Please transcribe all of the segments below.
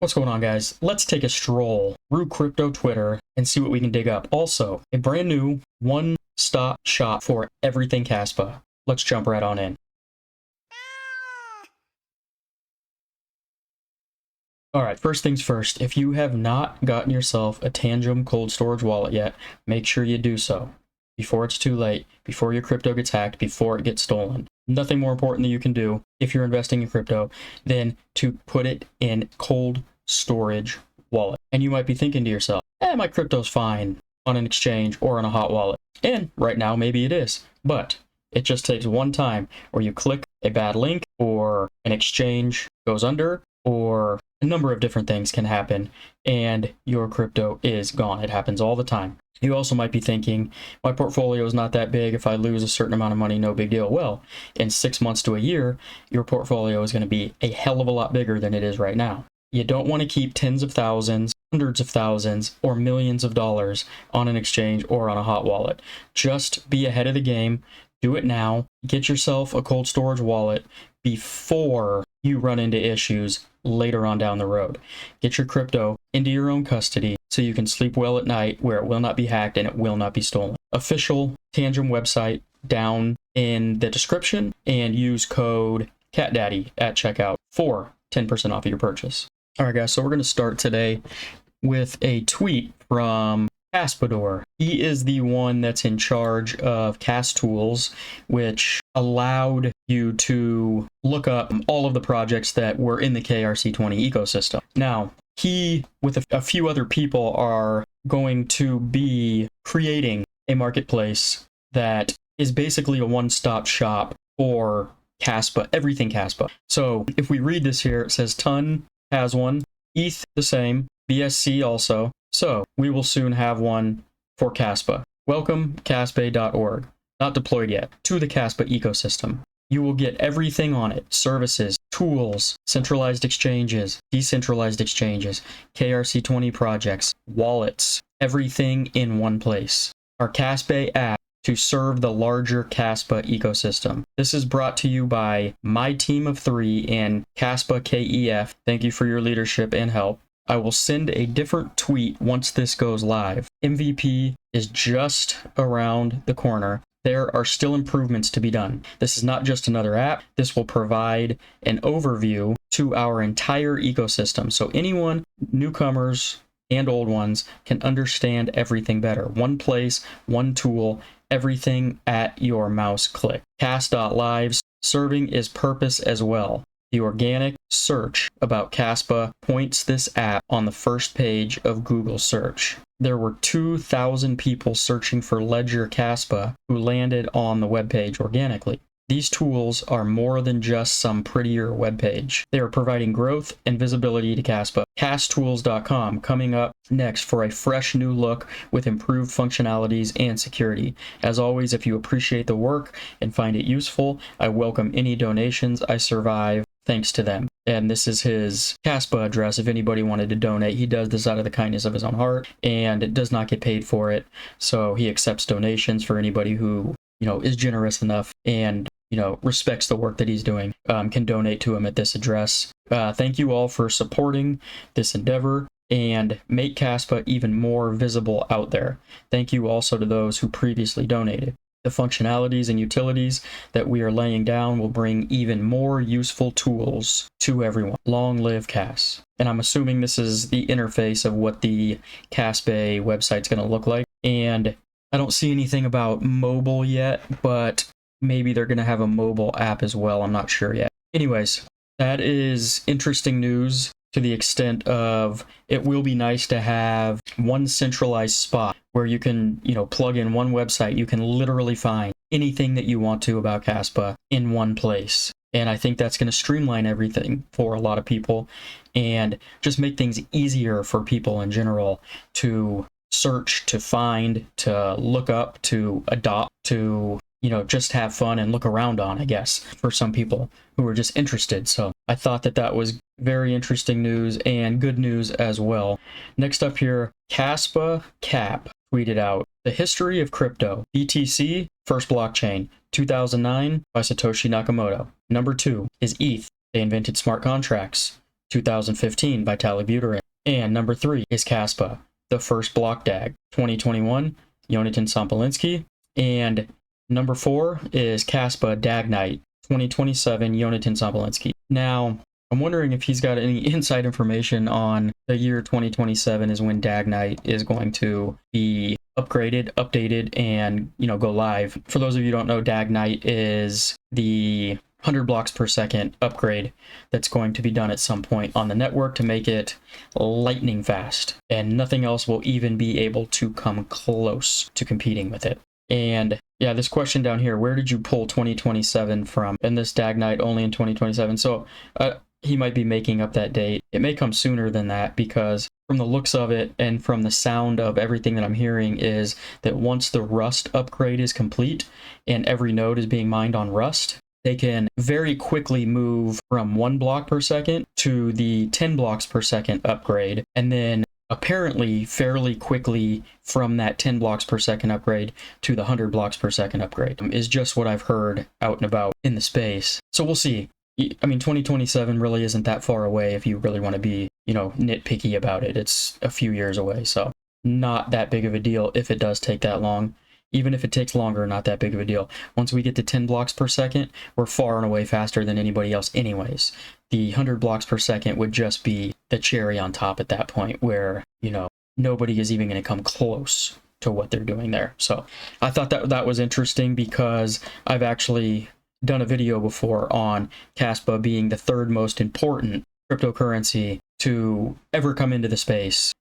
What's going on, guys? Let's take a stroll through crypto Twitter and see what we can dig up. Also, a brand new one-stop shop for everything KASPA. Let's jump right on in. All right, first things first, if you have not gotten yourself a Tangent cold storage wallet yet, make sure you do so before it's too late, before your crypto gets hacked, before it gets stolen. Nothing more important that you can do if you're investing in crypto than to put it in cold storage wallet. And you might be thinking to yourself, my crypto's fine on an exchange or on a hot wallet. And right now, maybe it is, but it just takes one time where you click a bad link or an exchange goes under, or a number of different things can happen and your crypto is gone. It happens all the time. You also might be thinking, my portfolio is not that big. If I lose a certain amount of money, no big deal. Well, in 6 months to a year, your portfolio is going to be a hell of a lot bigger than it is right now. You don't want to keep tens of thousands, hundreds of thousands, or millions of dollars on an exchange or on a hot wallet. Just be ahead of the game. Do it now. Get yourself a cold storage wallet before you run into issues later on down the road. Get your crypto into your own custody so you can sleep well at night, where it will not be hacked and it will not be stolen. Official Tangent website down in the description, and use code CATDADDY at checkout for 10% off of your purchase. All right, guys, so we're going to start today with a tweet from KASPA. He is the one that's in charge of CAS tools, which allowed you to look up all of the projects that were in the KRC20 ecosystem. Now, he, with a few other people, are going to be creating a marketplace that is basically a one-stop shop for KASPA, everything KASPA. So if we read this here, it says Ton has one, ETH the same, BSC also. So we will soon have one for KASPA. Welcome KASPA.org, not deployed yet, to the KASPA ecosystem. You will get everything on it: services, tools, centralized exchanges, decentralized exchanges, KRC20 projects, wallets, everything in one place. Our KASPA app to serve the larger KASPA ecosystem. This is brought to you by my team of 3 and KASPA KEF. Thank you for your leadership and help. I will send a different tweet once this goes live. MVP is just around the corner. There are still improvements to be done. This is not just another app. This will provide an overview to our entire ecosystem, so anyone, newcomers and old ones, can understand everything better. One place, one tool, everything at your mouse click. Cas.live serving is purpose as well. The organic search about KASPA points this app on the first page of Google search. There were 2,000 people searching for Ledger KASPA who landed on the webpage organically. These tools are more than just some prettier webpage. They are providing growth and visibility to KASPA. KASTools.com coming up next for a fresh new look with improved functionalities and security. As always, if you appreciate the work and find it useful, I welcome any donations. I survive thanks to them. And this is his KASPA address if anybody wanted to donate. He does this out of the kindness of his own heart and does not get paid for it. So he accepts donations for anybody who, is generous enough and, respects the work that he's doing, can donate to him at this address. Thank you all for supporting this endeavor and make KASPA even more visible out there. Thank you also to those who previously donated. The functionalities and utilities that we are laying down will bring even more useful tools to everyone. Long live CAS. And I'm assuming this is the interface of what the KASPA website's going to look like. And I don't see anything about mobile yet, but maybe they're going to have a mobile app as well. I'm not sure yet. Anyways, that is interesting news to the extent of it will be nice to have one centralized spot where you can, plug in one website. You can literally find anything that you want to about KASPA in one place. And I think that's going to streamline everything for a lot of people and just make things easier for people in general to search, to find, to look up, to adopt, to just have fun and look around on, I guess, for some people who are just interested. So I thought that was very interesting news and good news as well. Next up here, KASPA Cap tweeted out, the history of crypto. BTC, first blockchain, 2009 by Satoshi Nakamoto. Number 2 is ETH. They invented smart contracts. 2015, Vitalik Buterin. And number 3 is KASPA, the first block DAG, 2021, Yonatan Sampolinsky. And number 4 is KASPA Dagnite, 2027, Yonatan Sampolinsky. Now, I'm wondering if he's got any inside information on the year 2027 is when Dagnite is going to be upgraded, updated, and, go live. For those of you who don't know, Dagnite is the 100 blocks per second upgrade that's going to be done at some point on the network to make it lightning fast, and nothing else will even be able to come close to competing with it. And yeah, this question down here, where did you pull 2027 from? And this Dagnite only in 2027. So he might be making up that date. It may come sooner than that, because from the looks of it and from the sound of everything that I'm hearing is that once the Rust upgrade is complete and every node is being mined on Rust, they can very quickly move from 1 block per second to the 10 blocks per second upgrade, and then apparently fairly quickly from that 10 blocks per second upgrade to the 100 blocks per second upgrade is just what I've heard out and about in the space. So we'll see. I mean, 2027 really isn't that far away if you really want to be, nitpicky about it. It's a few years away, so not that big of a deal if it does take that long. Even if it takes longer, not that big of a deal. Once we get to 10 blocks per second, we're far and away faster than anybody else anyways. The 100 blocks per second would just be the cherry on top at that point, where, nobody is even going to come close to what they're doing there. So I thought that was interesting, because I've actually done a video before on KASPA being the 3rd most important cryptocurrency to ever come into the space,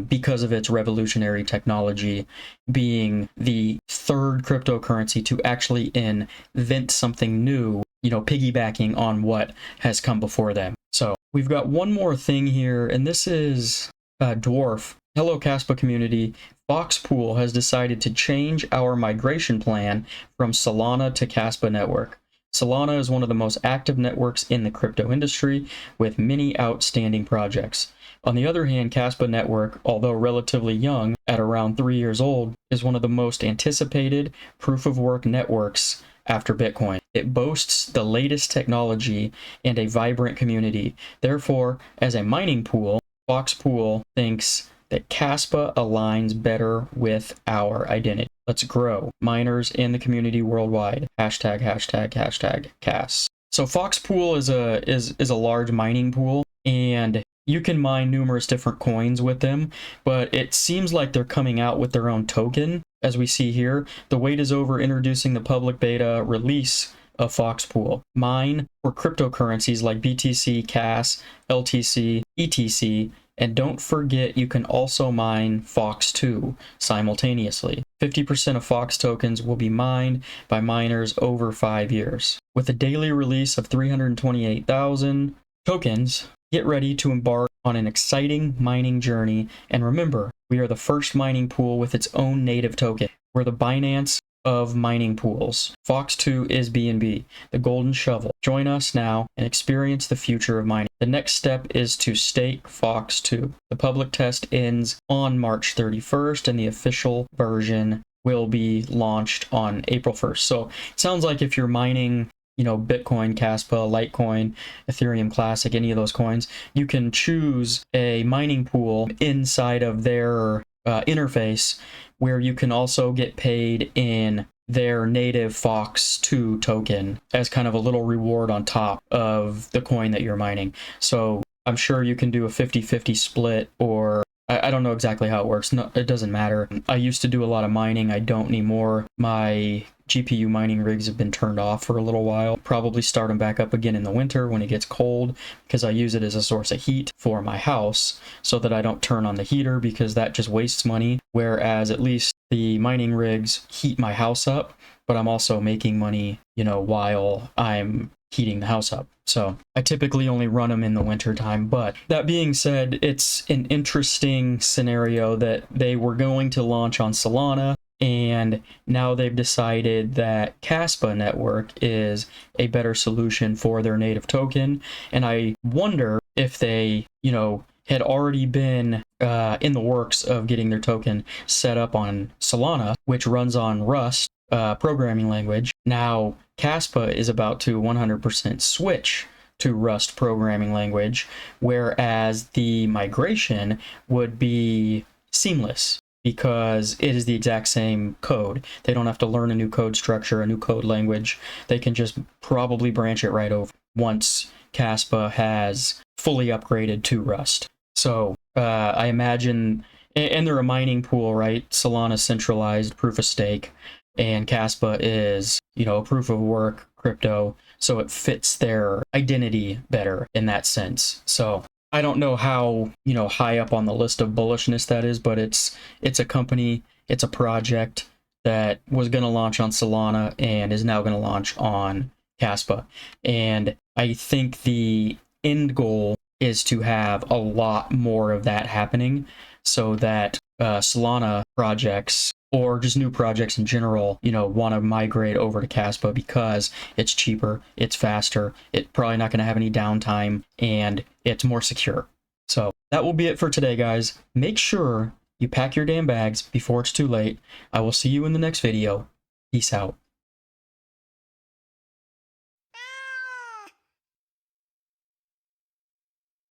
because of its revolutionary technology, being the 3rd cryptocurrency to actually invent something new, piggybacking on what has come before them. So we've got one more thing here, and this is Dwarf. Hello, KASPA community. Foxpool has decided to change our migration plan from Solana to KASPA network. Solana is one of the most active networks in the crypto industry, with many outstanding projects. On the other hand, KASPA network, although relatively young, at around 3 years old, is one of the most anticipated proof-of-work networks after Bitcoin. It boasts the latest technology and a vibrant community. Therefore, as a mining pool, Foxpool thinks that KASPA aligns better with our identity. Let's grow miners in the community worldwide. Hashtag KAS. So Foxpool is a large mining pool, and you can mine numerous different coins with them, but it seems like they're coming out with their own token. As we see here, the wait is over introducing the public beta release of Foxpool. Mine for cryptocurrencies like BTC, KAS, LTC, ETC, and don't forget you can also mine Fox2 simultaneously. 50% of Fox tokens will be mined by miners over 5 years. With a daily release of 328,000 tokens, get ready to embark on an exciting mining journey. And remember, we are the first mining pool with its own native token. We're the Binance of mining pools. Fox2 is BNB, the golden shovel. Join us now and experience the future of mining. The next step is to stake Fox2. The public test ends on March 31st, and the official version will be launched on April 1st. So it sounds like if you're mining, Bitcoin, KASPA, Litecoin, Ethereum Classic, any of those coins, you can choose a mining pool inside of their interface, where you can also get paid in their native Fox2 token as kind of a little reward on top of the coin that you're mining. So I'm sure you can do a 50-50 split, or I don't know exactly how it works. No, it doesn't matter. I used to do a lot of mining. I don't anymore. My GPU mining rigs have been turned off for a little while. Probably start them back up again in the winter when it gets cold, because I use it as a source of heat for my house so that I don't turn on the heater, because that just wastes money. Whereas at least the mining rigs heat my house up, but I'm also making money, while I'm heating the house up. So I typically only run them in the winter time. But that being said, it's an interesting scenario that they were going to launch on Solana, and now they've decided that KASPA network is a better solution for their native token. And I wonder if they, had already been in the works of getting their token set up on Solana, which runs on Rust programming language. Now KASPA is about to 100% switch to Rust programming language, whereas the migration would be seamless because it is the exact same code. They don't have to learn a new code structure, a new code language. They can just probably branch it right over once KASPA has fully upgraded to Rust. So I imagine, and they're a mining pool, right? Solana centralized proof of stake, and KASPA is, you know, a proof of work crypto, so it fits their identity better in that sense. So I don't know how, you know, high up on the list of bullishness that is, but it's a company, it's a project that was going to launch on Solana and is now going to launch on KASPA. And I think the end goal is to have a lot more of that happening so that Solana projects or just new projects in general, you know, want to migrate over to KASPA because it's cheaper, it's faster, it's probably not going to have any downtime, and it's more secure. So that will be it for today, guys. Make sure you pack your damn bags before it's too late. I will see you in the next video. Peace out.